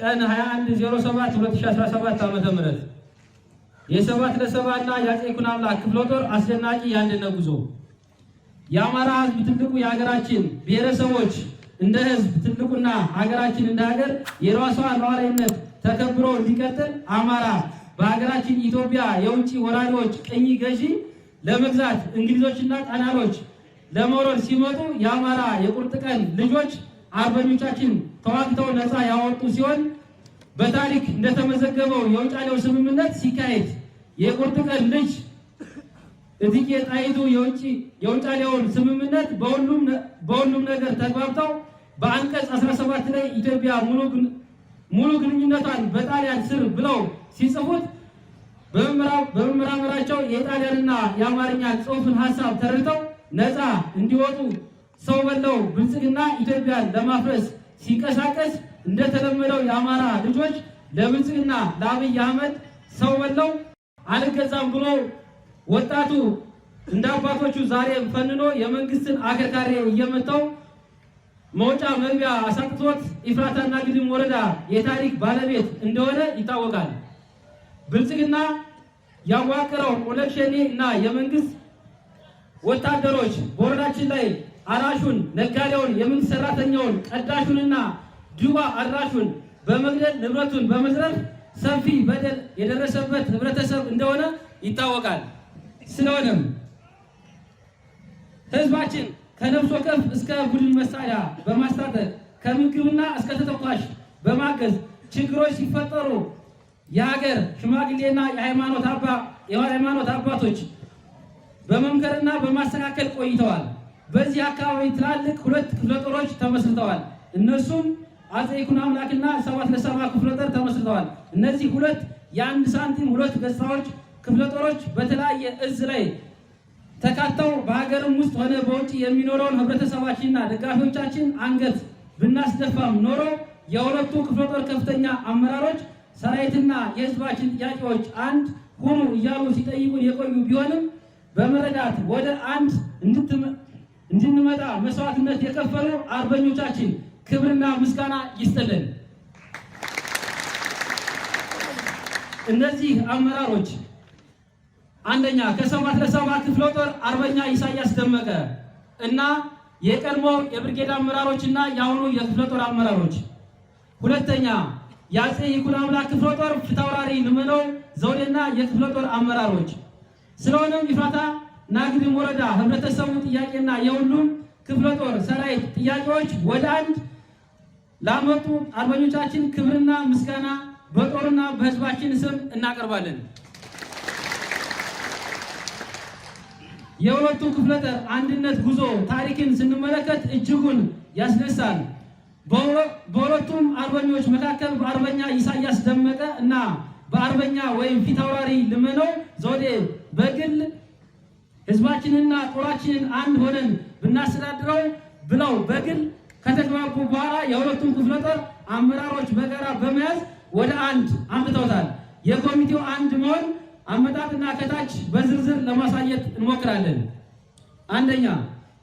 ቀን 21/07/2017 ዓ.ም የሰባት ለሰባና የአፄ ይኩኖ አምላክ ክፍለ ጦር አስደናቂ የአንድነት ጉዞ የአማራ ሕዝብ ትልቁ የሀገራችን ብሔረሰቦች እንደ ሕዝብ ትልቁና ሀገራችን እንደ ሀገር የራሷ ሉዓላዊነት ተከብሮ እንዲቀጥል አማራ በሀገራችን ኢትዮጵያ የውጭ ወራሪዎች ቅኝ ገዢ ለመግዛት እንግሊዞችና ጣሊያኖች ለመውረድ ሲመጡ የአማራ የቁርጥ ቀን ልጆች አርበኞቻችን ተዋግተው ነፃ ያወጡ ሲሆን በታሪክ እንደተመዘገበው የውጫሌው ስምምነት ሲካሄድ የቁርጥ ቀን ልጅ እቴጌ ጣይቱ የውጫሌውን ስምምነት በሁሉም ነገር ተግባብተው በአንቀጽ 17 ላይ ኢትዮጵያ ሙሉ ግንኙነቷን በጣሊያን ስር ብለው ሲጽፉት በመመራመራቸው የጣሊያንና የአማርኛ ጽሑፍን ሀሳብ ተረድተው ነፃ እንዲወጡ ሰው በለው ብልጽግና ኢትዮጵያን ለማፍረስ ሲንቀሳቀስ እንደተለመደው የአማራ ልጆች ለብልጽግና ለአብይ አህመድ ሰው በለው አልገዛም ብሎ ወጣቱ እንደ አባቶቹ ዛሬም ፈንኖ የመንግስትን አከርካሪ እየመታው መውጫ መግቢያ አሳጥቶት ኢፍራታና ግድም ወረዳ የታሪክ ባለቤት እንደሆነ ይታወቃል። ብልጽግና ያዋቀረው ኦነግ ሸኔ እና የመንግስት ወታደሮች በወረዳችን ላይ አራሹን፣ ነጋዴውን፣ የመንግስት ሰራተኛውን፣ ቀዳሹንና ዱባ አድራሹን በመግደል ንብረቱን በመዝረፍ ሰፊ በደል የደረሰበት ህብረተሰብ እንደሆነ ይታወቃል። ስለሆነም ህዝባችን ከነፍስ ወከፍ እስከ ቡድን መሳሪያ በማስታጠቅ ከምግብና እስከ ተተኳሽ በማገዝ ችግሮች ሲፈጠሩ የሀገር ሽማግሌና የሃይማኖት አባቶች በመምከርና በማስተካከል ቆይተዋል። በዚህ አካባቢ ትላልቅ ሁለት ክፍለ ጦሮች ተመስርተዋል። እነሱም አፄ ይኩኖ አምላክና ሰባት ለሰባ ክፍለ ጦር ተመስርተዋል። እነዚህ ሁለት የአንድ ሳንቲም ሁለት ገጽታዎች ክፍለ ጦሮች በተለያየ እዝ ላይ ተካተው በሀገርም ውስጥ ሆነ በውጭ የሚኖረውን ህብረተሰባችንና ደጋፊዎቻችን አንገት ብናስደፋም ኖሮ የሁለቱ ክፍለ ጦር ከፍተኛ አመራሮች ሰራዊትና የህዝባችን ጥያቄዎች አንድ ሁኑ እያሉ ሲጠይቁን የቆዩ ቢሆንም በመረዳት ወደ አንድ እንድንመጣ መስዋዕትነት የከፈሉ አርበኞቻችን ክብርና ምስጋና ይስጥልን። እነዚህ አመራሮች አንደኛ ከሰባት ለሰባ ክፍለ ጦር አርበኛ ኢሳያስ ደመቀ እና የቀድሞ የብርጌድ አመራሮች እና የአሁኑ የክፍለ ጦር አመራሮች፣ ሁለተኛ የአፄ ይኩኖ አምላክ ክፍለ ጦር ፊታውራሪ ልመነው ዘውዴና የክፍለ ጦር አመራሮች። ስለሆነም ኢፍራታ እና ግድም ወረዳ ህብረተሰቡ ጥያቄና የሁሉም ክፍለ ጦር ሰራዊት ጥያቄዎች ወደ አንድ ላመጡ አርበኞቻችን ክብርና ምስጋና በጦርና በህዝባችን ስም እናቀርባለን። የሁለቱ ክፍለ ጦር አንድነት ጉዞ ታሪክን ስንመለከት እጅጉን ያስደሳል። በሁለቱም አርበኞች መካከል በአርበኛ ኢሳያስ ደመቀ እና በአርበኛ ወይም ፊታውራሪ ልመነው ዘውዴ በግል ህዝባችንና ጦራችንን አንድ ሆነን ብናስተዳድረው ብለው በግል ከተግባቡ በኋላ የሁለቱም ክፍለ ጦር አመራሮች በጋራ በመያዝ ወደ አንድ አምጥተውታል። የኮሚቴው አንድ መሆን አመጣጥና ከታች በዝርዝር ለማሳየት እንሞክራለን። አንደኛ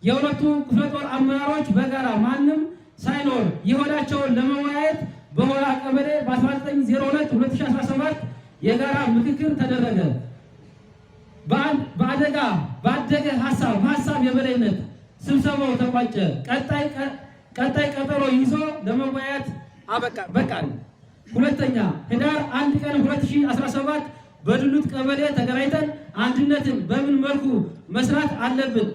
የሁለቱ ክፍለ ጦር አመራሮች በጋራ ማንም ሳይኖር የሆዳቸውን ለመወያየት በሆራ ቀበሌ በ1902/2017 የጋራ ምክክር ተደረገ። ባደገ ሀሳብ የበላይነት ስብሰባው ተቋጨ። ቀጣይ ቀጠሮ ይዞ ለመወያየት በቃን። ሁለተኛ ህዳር 1 ቀን 2017 በድሉት ቀበሌ ተገናኝተን አንድነትን በምን መልኩ መስራት አለብን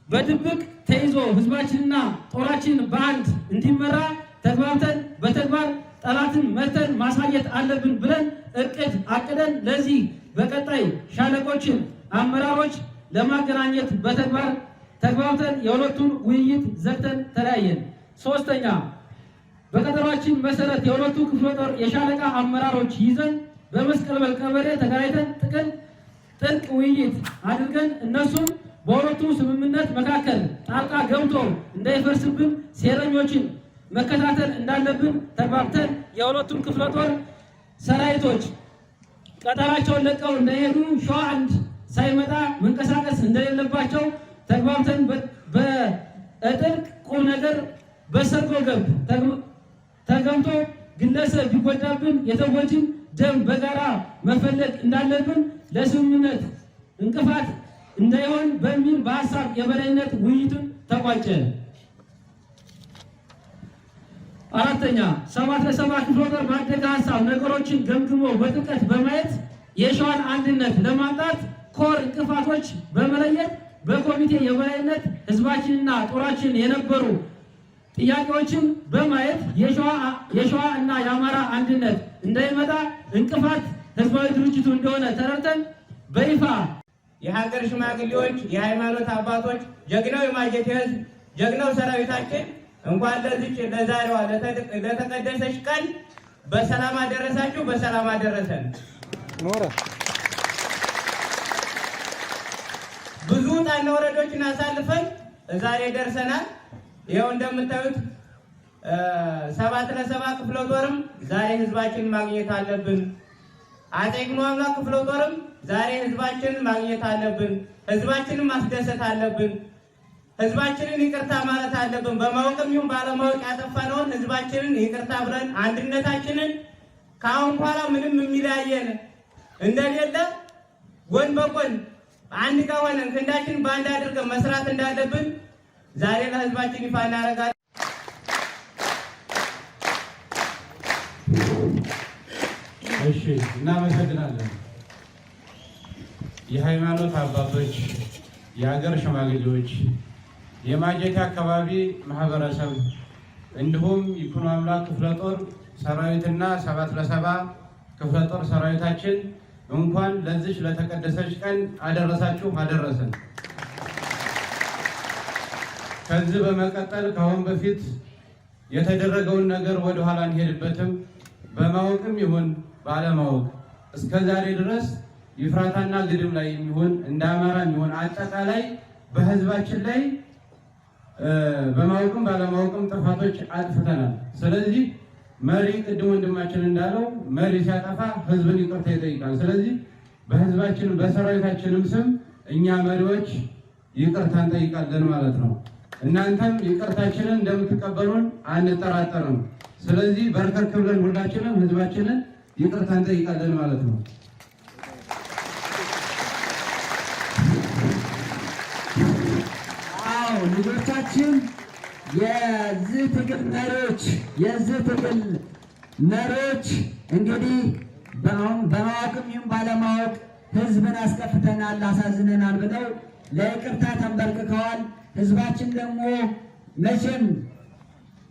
በድብቅ ተይዞ ህዝባችንና ጦራችን በአንድ እንዲመራ ተግባብተን በተግባር ጠላትን መተን ማሳየት አለብን ብለን እቅድ አቅደን ለዚህ በቀጣይ ሻለቆችን አመራሮች ለማገናኘት በተግባር ተግባብተን የሁለቱን ውይይት ዘግተን ተለያየን። ሶስተኛ በቀጠሯችን መሰረት የሁለቱ ክፍለ ጦር የሻለቃ አመራሮች ይዘን በመስቀል ቀበሌ ተገናኝተን ጥልቅ ውይይት አድርገን እነሱም በሁለቱ ስምምነት መካከል ጣልቃ ገብቶ እንዳይፈርስብን ሴረኞችን መከታተል እንዳለብን ተግባብተን የሁለቱም ክፍለ ጦር ሰራዊቶች ቀጠራቸውን ለቀው እንዳይሄዱ ሸዋ አንድ ሳይመጣ መንቀሳቀስ እንደሌለባቸው ተግባብተን በጥልቅ ቁም ነገር በሰርጎ ገብ ተገምቶ ግለሰብ ቢጎዳብን የተጎጂን ደም በጋራ መፈለግ እንዳለብን ለስምምነት እንቅፋት እንዳይሆን በሚል በሀሳብ የበላይነት ውይይቱን ተቋጨ። አራተኛ 7 ለ7 ክፍለ ጦር ባደገ ሀሳብ ነገሮችን ገምግሞ በጥልቀት በማየት የሸዋን አንድነት ለማምጣት ኮር እንቅፋቶች በመለየት በኮሚቴ የበላይነት ህዝባችንና ጦራችን የነበሩ ጥያቄዎችን በማየት የሸዋ እና የአማራ አንድነት እንዳይመጣ እንቅፋት ህዝባዊ ድርጅቱ እንደሆነ ተረድተን በይፋ የሀገር ሽማግሌዎች፣ የሃይማኖት አባቶች፣ ጀግናው የማጀቴ ህዝብ፣ ጀግናው ሰራዊታችን እንኳን ለዚች ለዛሬዋ ለተቀደሰች ቀን በሰላም አደረሳችሁ፣ በሰላም አደረሰን። ብዙ ጣና ወረዶችን አሳልፈን ዛሬ ደርሰናል። ይኸው እንደምታዩት 7 ለ7 ክፍለ ጦርም ዛሬ ህዝባችንን ማግኘት አለብን። አፄ ይኩኖ አምላክ ክፍለ ጦርም ዛሬ ህዝባችንን ማግኘት አለብን። ህዝባችንን ማስደሰት አለብን። ህዝባችንን ይቅርታ ማለት አለብን። በማወቅም ይሁን ባለማወቅ ያጠፋነውን ህዝባችንን ይቅርታ ብለን አንድነታችንን ከአሁን በኋላ ምንም የሚለያየን እንደሌለ ጎን በጎን አንድ ጋር ሆነን ክንዳችንን በአንድ አድርገን መስራት እንዳለብን ዛሬ ለህዝባችን ይፋ እናደርጋለን። እሺ፣ እናመሰግናለን። የሃይማኖት አባቶች፣ የሀገር ሽማግሌዎች፣ የማጀቴ አካባቢ ማህበረሰብ እንዲሁም ይኩኖ አምላክ ክፍለ ጦር ሰራዊትና 7 ለ7 ክፍለ ጦር ሰራዊታችን እንኳን ለዚች ለተቀደሰች ቀን አደረሳችሁ አደረሰን። ከዚህ በመቀጠል ከአሁን በፊት የተደረገውን ነገር ወደ ኋላ እንሄድበትም በማወቅም ይሁን ባለማወቅ እስከ ዛሬ ድረስ ይፍራታና ግድም ላይ የሚሆን እንደ አማራ የሚሆን አጠቃላይ በህዝባችን ላይ በማወቅም ባለማወቅም ጥፋቶች አጥፍተናል። ስለዚህ መሪ ቅድም ወንድማችን እንዳለው መሪ ሲያጠፋ ህዝብን ይቅርታ ይጠይቃል። ስለዚህ በህዝባችን በሰራዊታችንም ስም እኛ መሪዎች ይቅርታ እንጠይቃለን ማለት ነው። እናንተም ይቅርታችንን እንደምትቀበሉን አንጠራጠርም። ስለዚህ በርከክ ብለን ሁላችንም ህዝባችንን ይቅርታ እንጠይቃለን ማለት ነው። አዎ ልጆቻችን የዚህ ትግል መሪዎች እንግዲህ በማወቅም ይሁን ባለማወቅ ህዝብን አስከፍተናል፣ አሳዝነናል ብለው ለይቅርታ ተንበርክከዋል። ህዝባችን ደግሞ መቼም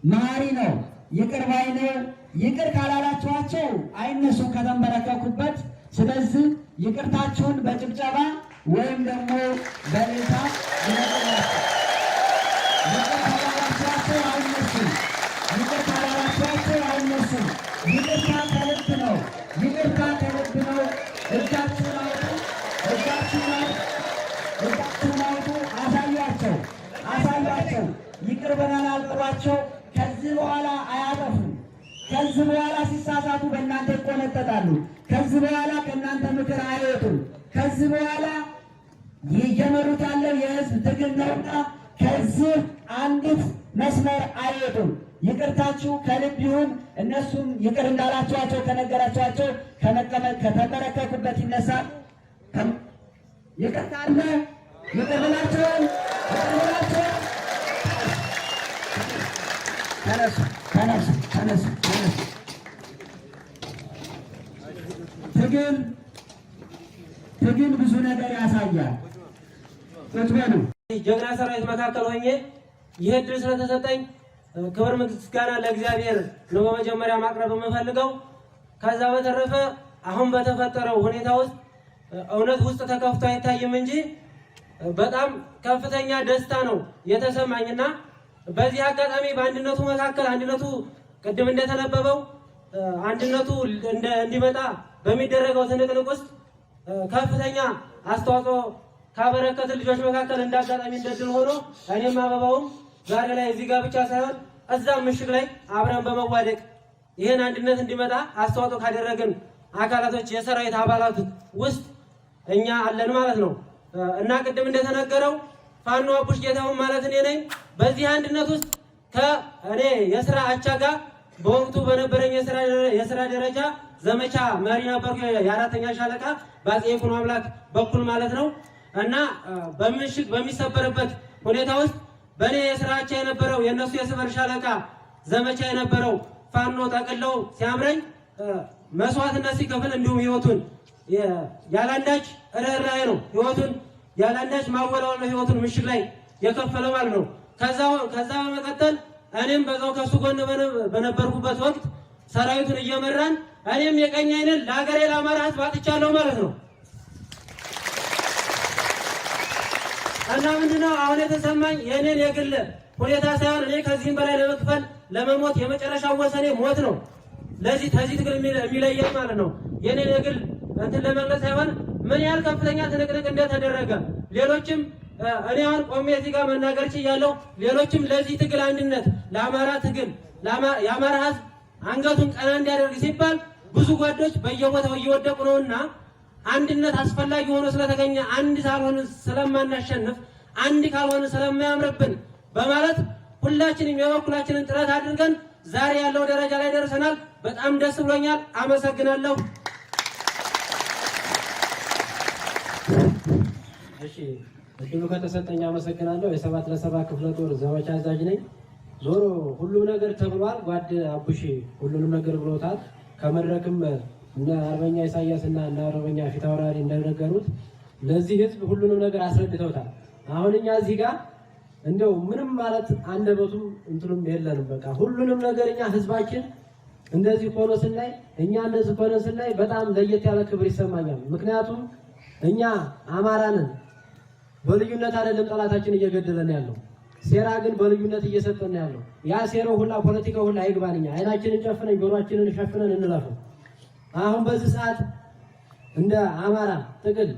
መሀሪ ነው፣ ይቅር ባይ ነው። ይቅር ካላላችኋቸው አይነሱም ከተንበረከኩበት። ስለዚህ ይቅርታችሁን በጭብጨባ ወይም ደግሞ በሌታ ይነግራችሁ። ይቅር ካላላችኋቸው አይነሱም፣ ይቅር ካላላችኋቸው አይነሱም። ይቅርታ ከልብ ነው፣ ይቅርታ ከልብ ነው። እጃችሁን አውጡ፣ እጃችሁን አውጡ። አሳያቸው። ይቅር ብለናል በሏቸው። ከዚህ በኋላ አያጠፉም። ከዚህ በኋላ ሲሳሳቱ በእናንተ ይቆነጠጣሉ። ከዚህ በኋላ ከእናንተ ምክር አይወጡም። ከዚህ በኋላ እየመሩት ያለው የህዝብ ትግል ነውና ከዚህ አንዲት መስመር አይወጡም። ይቅርታችሁ ከልብ ይሁን። እነሱም ይቅር እንዳላችኋቸው ከነገራችኋቸው ከተመረከኩበት ይነሳል። ይቅር ካለ ይቅር ብላችኋል። ተነሱ። ትግል ብዙ ነገር ያሳያል። ቁጭ በሉ። ጀግና ሰራዊት መካከል ሆኜ ይህ ዕድል ስለተሰጠኝ ክብር ምስጋና ለእግዚአብሔር ነው በመጀመሪያ ማቅረብ የምፈልገው። ከዛ በተረፈ አሁን በተፈጠረው ሁኔታ ውስጥ እውነት ውስጥ ተከፍቶ አይታይም እንጂ በጣም ከፍተኛ ደስታ ነው የተሰማኝና በዚህ አጋጣሚ በአንድነቱ መካከል አንድነቱ ቅድም እንደተነበበው አንድነቱ እንዲመጣ በሚደረገው ትንቅንቅ ውስጥ ከፍተኛ አስተዋጽኦ ካበረከቱ ልጆች መካከል እንዳጋጣሚ እንደድል ሆኖ እኔም አበባውም ዛሬ ላይ እዚህ ጋር ብቻ ሳይሆን እዛም ምሽግ ላይ አብረን በመዋደቅ ይህን አንድነት እንዲመጣ አስተዋጽኦ ካደረግን አካላቶች የሰራዊት አባላት ውስጥ እኛ አለን ማለት ነው እና ቅድም እንደተነገረው ፋኖ አቡሽ ጌታውን ማለት እኔ ነኝ። በዚህ አንድነት ውስጥ ከእኔ የስራ አቻ ጋር በወቅቱ በነበረኝ የስራ ደረጃ ዘመቻ መሪ ነበርኩ። የ4ኛ ሻለቃ በአፄ ይኩኖ አምላክ በኩል ማለት ነው። እና በምሽግ በሚሰበርበት ሁኔታ ውስጥ በእኔ የስራቻ የነበረው የእነሱ የስበር ሻለቃ ዘመቻ የነበረው ፋኖ ጠቅለው ሲያምረኝ መስዋዕትነት ሲከፍል እንዲሁም ህይወቱን ያላንዳች ርኅራኄ ነው ህይወቱን ያላንዳች ማወላወል ነው ህይወቱን ምሽግ ላይ የከፈለ ማለት ነው። ከዛ በመቀጠል እኔም በዛው ከሱ ጎን በነበርኩበት ወቅት ሰራዊቱን እየመራን እኔም የቀኝ አይንን ለሀገሬ ለአማራ ህዝብ አጥቻለሁ ማለት ነው። እና ምንድነው አሁን የተሰማኝ የእኔን የግል ሁኔታ ሳይሆን እኔ ከዚህም በላይ ለመክፈል ለመሞት የመጨረሻው ወሰኔ ሞት ነው። ከዚህ ትግል የሚለየኝ ማለት ነው የእኔን የግል እንትን ለመግለጽ ሳይሆን ምን ያህል ከፍተኛ ትንቅንቅ እንደተደረገ ሌሎችም እኔ አሁን ቆሜ እዚህ ጋር መናገር ችያለሁ። ሌሎችም ለዚህ ትግል አንድነት ለአማራ ትግል የአማራ ህዝብ አንገቱን ቀና እንዲያደርግ ሲባል ብዙ ጓዶች በየቦታው እየወደቁ ነውና አንድነት አስፈላጊ ሆኖ ስለተገኘ አንድ ሳልሆን ስለማናሸንፍ አንድ ካልሆነ ስለማያምርብን በማለት ሁላችንም የበኩላችንን ጥረት አድርገን ዛሬ ያለው ደረጃ ላይ ደርሰናል። በጣም ደስ ብሎኛል። አመሰግናለሁ። እሺ እድሉ ከተሰጠኝ አመሰግናለሁ። የ7 ለ7 ክፍለ ጦር ዘመቻ አዛዥ ነኝ። ዞሮ ሁሉም ነገር ተብሏል። ጓድ አቡሺ ሁሉንም ነገር ብሎታል። ከመድረክም እነ አርበኛ ኢሳያስ እና እነ አርበኛ ፊታውራሪ እንደነገሩት ለዚህ ህዝብ ሁሉንም ነገር አስረድተውታል። አሁን እኛ እዚህ ጋር እንደው ምንም ማለት አንደበቱም እንትሉም የለንም። በቃ ሁሉንም ነገር እኛ ህዝባችን እንደዚህ ሆኖ ስናይ እንደዚህ ሆኖ ስናይ በጣም ለየት ያለ ክብር ይሰማኛል። ምክንያቱም እኛ አማራንን በልዩነት አይደለም ጠላታችን እየገደለን ያለው፣ ሴራ ግን በልዩነት እየሰጠን ያለው። ያ ሴራው ሁላ ፖለቲካው ሁላ አይግባንኛ። አይናችንን ጨፍነን ጆሮአችንን ሸፍነን እንለፈው። አሁን በዚህ ሰዓት እንደ አማራ ጥቅል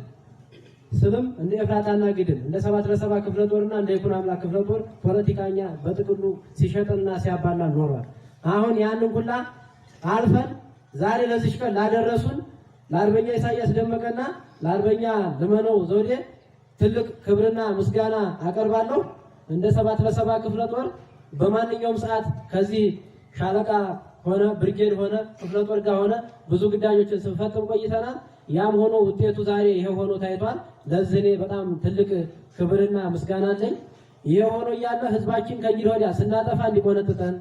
ስልም እንደ ኤፍራታና ግድም እንደ 7 ለ7 ክፍለ ጦርና እንደ ይኩኖ አምላክ ክፍለ ጦር ፖለቲካኛ በጥቅሉ ሲሸጥና ሲያባላ ኖሯል። አሁን ያንን ሁላ አልፈን ዛሬ ለዚህ ቀን ላደረሱን ለአርበኛ ኢሳያስ ደመቀና ለአርበኛ ልመነው ዘውዴ ትልቅ ክብርና ምስጋና አቀርባለሁ። እንደ 7 ለ7 ክፍለ ጦር በማንኛውም ሰዓት ከዚህ ሻለቃ ሆነ ብርጌድ ሆነ ክፍለ ጦር ጋር ሆነ ብዙ ግዳጆችን ስንፈጽም ቆይተናል። ያም ሆኖ ውጤቱ ዛሬ ይሄ ሆኖ ታይቷል። ለዚህ እኔ በጣም ትልቅ ክብርና ምስጋና አለኝ። ይሄ ሆኖ እያለ ህዝባችን ከእንግዲህ ወዲያ ስናጠፋ እንዲቆነጥጠን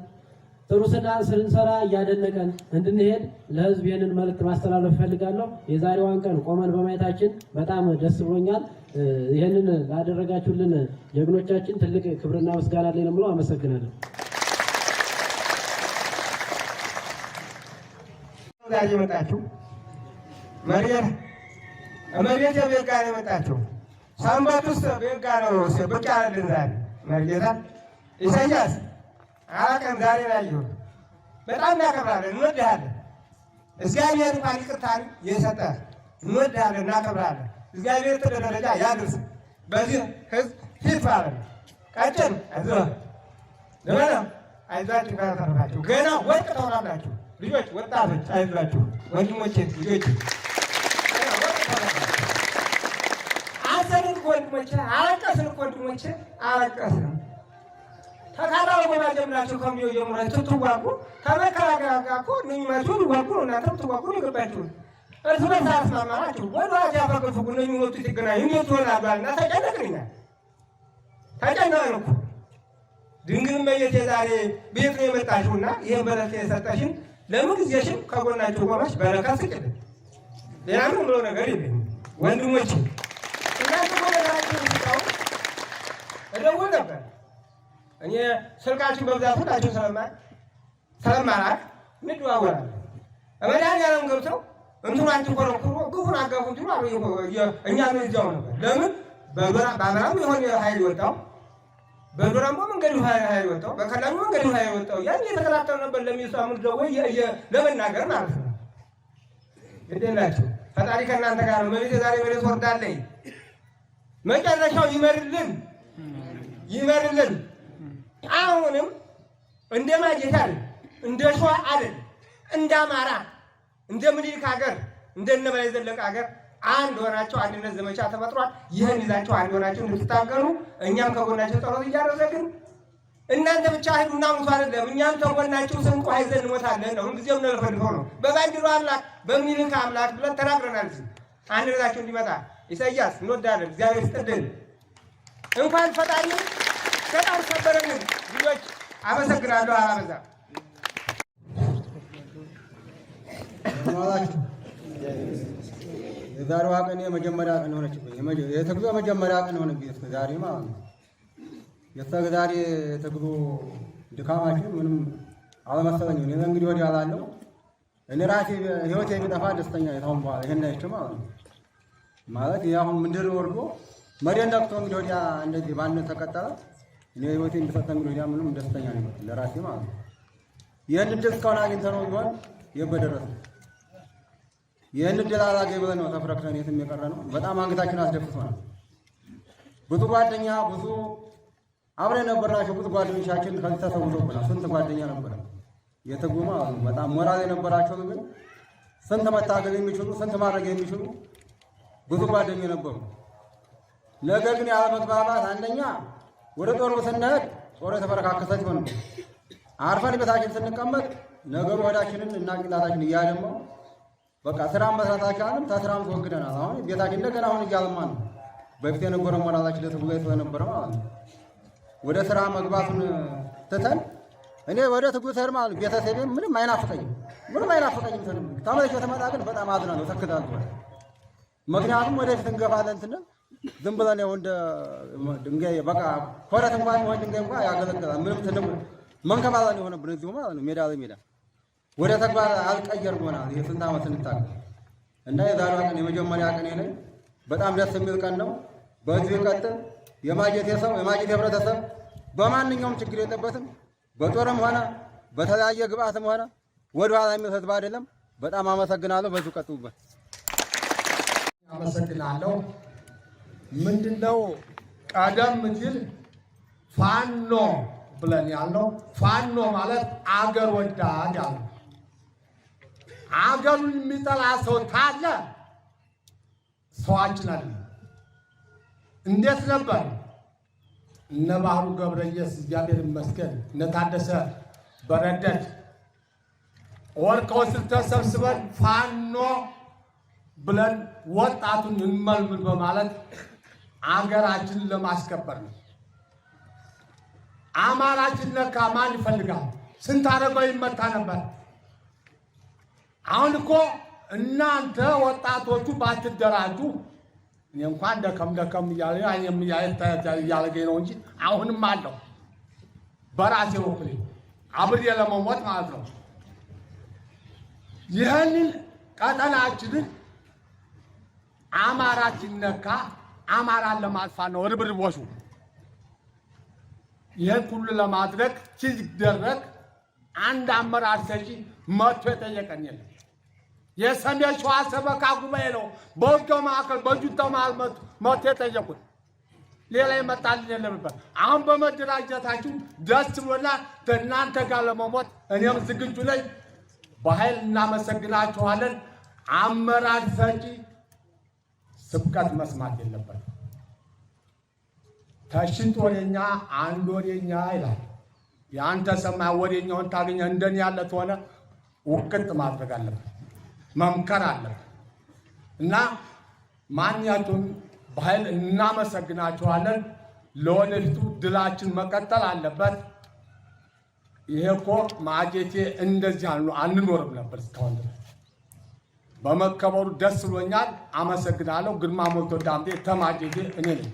ጥሩ ስንሰራ እያደነቀን እንድንሄድ ለህዝብ ይህንን መልእክት ማስተላለፍ እፈልጋለሁ። የዛሬዋን ቀን ቆመን በማየታችን በጣም ደስ ብሎኛል። ይህንን ላደረጋችሁልን ጀግኖቻችን ትልቅ ክብርና ምስጋና አለኝ ነው የምለው። አመሰግናለሁ። ዛሬ የመጣችሁ መሬት የቤት ጋር የመጣችሁ ሰንበት ውስጥ ቤት ጋር ነው ብቅ ያለልን ዛሬ መርጌታ ኢሳያስ አላቀም ዛሬ ላይ ይሁን በጣም እናከብራለን፣ እንወድሃለን። እግዚአብሔር እንኳን ይቅርታን የሰጠ እንወድሃለን፣ እናከብራለን። እግዚአብሔር ጥሩ ደረጃ ያድርስ በዚህ ህዝብ ፊት ማለት ነው። ቀጭን ዘመና አይዟችሁ ጋር ተረፋችሁ ገና ወጥ ተወራላችሁ ልጆች ወጣቶች አይዟችሁ ወንድሞቼ ልጆች አዘንን ወንድሞቼ አለቀስን ወንድሞቼ አለቀስን። ተካራው በማጀምራችሁ ከሚው ጀምራችሁ ትዋጉ ከመከላከያ ጋር እኮ ንኝማችሁ ትዋጉ ነው። እናንተም ትዋጉ ነው የገባችሁ እርስ በርስ አስማማናችሁ። ወደ ኋላ ያፈገፉ ነው የሚወጡት ይገናኙ ይወጡናልና ተጨነቅንኛ ተጨነቅን እኮ ድንግል መየት የዛሬ ቤት ነው የመጣችሁና ይሄን በረከት የሰጠሽን ለምን ጊዜሽን ከጎናችሁ ቆመሽ በረከት ስጭልን። ሌላ ምን ብሎ ነገር የለም ወንድሞቼ። እናንተ ወለዳችሁ ስጣው እደውል ነበር እኔ ስልካችሁ በብዛት ሁላችሁ ስለማላክ እንደዋወላለን። መድኃኒዓለም ገብተው እንትናችሁ ኮረኩሮ ግፉን አጋፉ እንትኑ እኛ ነው እዚያው ነበር። ለምን በአብርሃም የሆነ ኃይል ወጣው፣ በዶራም መንገዱ ኃይል ወጣው፣ በከላኙ መንገዱ ኃይል ወጣው። ያን እየተከታተሉ ነበር ለሚሳሙት ደው ለመናገር ማለት ነው። ግዴላችሁ ፈጣሪ ከእናንተ ጋር ነው። መቤት ዛሬ ወደ ወርዳለኝ መጨረሻው ይመርልን ይመርልን። አሁንም እንደ ማጀት አይደል፣ እንደ ሸዋ አይደል፣ እንደ አማራ እንደ ምኒልክ ሀገር እንደነ በላይ ዘለቀ ሀገር አንድ ሆናችሁ አንድነት ዘመቻ ተፈጥሯል። ይህን ይዛችሁ አንድ ሆናችሁ እንድትታገሉ እኛም ከጎናችሁ ጸሎት እያደረግን እናንተ ብቻ ሂዱና ሙቱ አይደለም እኛም ተጎናችሁ ስንቁ አይዘን እንሞታለን ነው ሁልጊዜም ነው ነው በባንዲሩ አምላክ በሚልክ አምላክ ብለን ተናግረናል። አንድነታችሁ እንዲመጣ ኢሳይያስ እንወዳለን። እግዚአብሔር ይስጥልን። እንኳን ፈጣሪ ሰጣን ሰበረን ልጆች አመሰግናለሁ። አላበዛ ማላችሁ የዛሬዋ ቀን የመጀመሪያ ቀን ሆነች። የትግሉ የመጀመሪያ ቀን ሆነ እስከ ዛሬ ማለት ነው። የዛሬ ትግሉ ድካማችን ምንም አለመሰለኝም። እኔ እንግዲህ ወዲያ ላለው እኔ ራሴ ህይወቴ ቢጠፋ ደስተኛ የታውን በኋላ ይሄን አይቼ ማለት ነው። ማለት ያሁን ምንድር ወርዶ መሬት ነክቶ እንግዲህ ወዲያ እንደዚህ ባንነ ተቀጠለ እኔ ህይወቴ እንድፈታ እንግዲህ ወዲያ ምንም ደስተኛ ነኝ ለራሴ ማለት ነው። ይሄን ድል እስካሁን አግኝተን ነው ቢሆን የበደረሰ ይሄን ድል አላገኝ ብለን ነው ተፍረክረን የትም የቀረ ነው። በጣም አንገታችን አስደፍቶናል። ብዙ ጓደኛ ብዙ አብረን ነበርናቸው ብዙ ጓደኞቻችን ከዚህ ተሰውተውብናል። ስንት ጓደኛ ነበረ የተጉማ በጣም ሞራል የነበራቸው ግን ስንት መታገል የሚችሉ ስንት ማድረግ የሚችሉ ብዙ ጓደኞች ነበሩ። ነገር ግን ያለ መግባባት አንደኛ ወደ ጦሩ ስንሄድ ጦሩ የተፈረካከሰች ሆነ። አርፈን ቤታችን ስንቀመጥ ነገሩ ወዳችንን እና ቂላታችን እያደመው በቃ ስራ መስራታችንን ተስራም ተወግደናል። አሁን ቤታችን እንደገና አሁን እያለማን ነው። በፊት የነበረ ሞራላችን ለትጉ ስለነበረ ማለት ነው። ወደ ስራ መግባቱን ትተን እኔ ወደ ትጉ ሰር ማለት ቤተሰቤ ምንም አይናፍቀኝም። ተመልሼ ተመጣ ግን በጣም አዝናለሁ፣ ተክዛለሁ። ምክንያቱም ወደፊት እንገፋለን ስንል ዝም ብለን ያው እንደ ድንጋይ በቃ ኮረት እንኳን ወይ ድንጋይ እንኳን ያገለግላል። ምንም ትንም መንከባለን የሆነብን እዚሁ ማለት ነው። ሜዳ ለሜዳ ወደ ተግባር አልቀየርኩናል። ይሄ ስንት ዓመት ስንታገል እና የዛሬዋ ቀን የመጀመሪያ ቀን ነኝ። በጣም ደስ የሚል ቀን ነው። በዚህ ይቀጥል። የማጀት ሰው የማጀት ህብረተሰብ በማንኛውም ችግር የለበትም። በጦርም ሆነ በተለያየ ግብአትም ሆነ ወደ ኋላ የሚል ህዝብ አይደለም። በጣም አመሰግናለሁ። በዚሁ ቀጥሉበት። አመሰግናለሁ። ምንድነው ቀደም ሲል ፋኖ ብለን ያልነው ፋኖ ማለት አገር ወዳድ ያለው አገሩን የሚጠላ ሰው ታለ ሰዋችን አይደለም። እንዴት ነበር እነ ባህሩ ገብረየስ እግዚአብሔር ይመስገን እነ ታደሰ በረደድ ወርቀው ተሰብስበን ፋኖ ብለን ወጣቱን እንመልምል በማለት አገራችንን ለማስከበር ነው። አማራችን ነካ ማን ይፈልጋል? ስንት አረጋው ይመታ ነበር። አሁን እኮ እናንተ ወጣቶቹ ባትደራጁ እኔ እንኳን ደከም እያለ እኔም እያለገኝ ነው እንጂ አሁንም አለው በራሴ በኩል አብሬ ለመሞት ማለት ነው። ይህንን ቀጠናችንን አማራችን ነካ አማራን ለማጥፋት ነው ርብርቦሹ። ይህን ሁሉ ለማድረግ ሲደረግ አንድ አመራር ሰጪ መጥቶ የጠየቀን የለም። የሰሜን ሸዋ ሰበካ ጉባኤ ነው በውጊያው ማዕከል በጁንታው መሃል መጥቶ የጠየቁት። ሌላ ይመጣልን የለም ነበር። አሁን በመደራጀታችሁ ደስ ብሎና ከእናንተ ጋር ለመሞት እኔም ዝግጁ ነኝ። በኃይል እናመሰግናችኋለን። አመራር ሰጪ ስብከት መስማት የለበት። ተሽንት ወሬኛ አንድ ወሬኛ ይላል። የአንተ ሰማይ ወሬኛውን ታገኘ እንደኔ ያለ ተሆነ ውቅጥ ማድረግ አለበት፣ መምከር አለበት እና ማንኛቱም በኃይል እናመሰግናችኋለን። ለወደፊቱ ድላችን መቀጠል አለበት። ይሄ እኮ ማጀቴ እንደዚህ አንኖርም ነበር እስካሁን ድረስ። በመከበሩ ደስ ብሎኛል። አመሰግናለሁ። ግርማ ሞልቶ ዳምጤ ተማጀቴ እኔ ነኝ።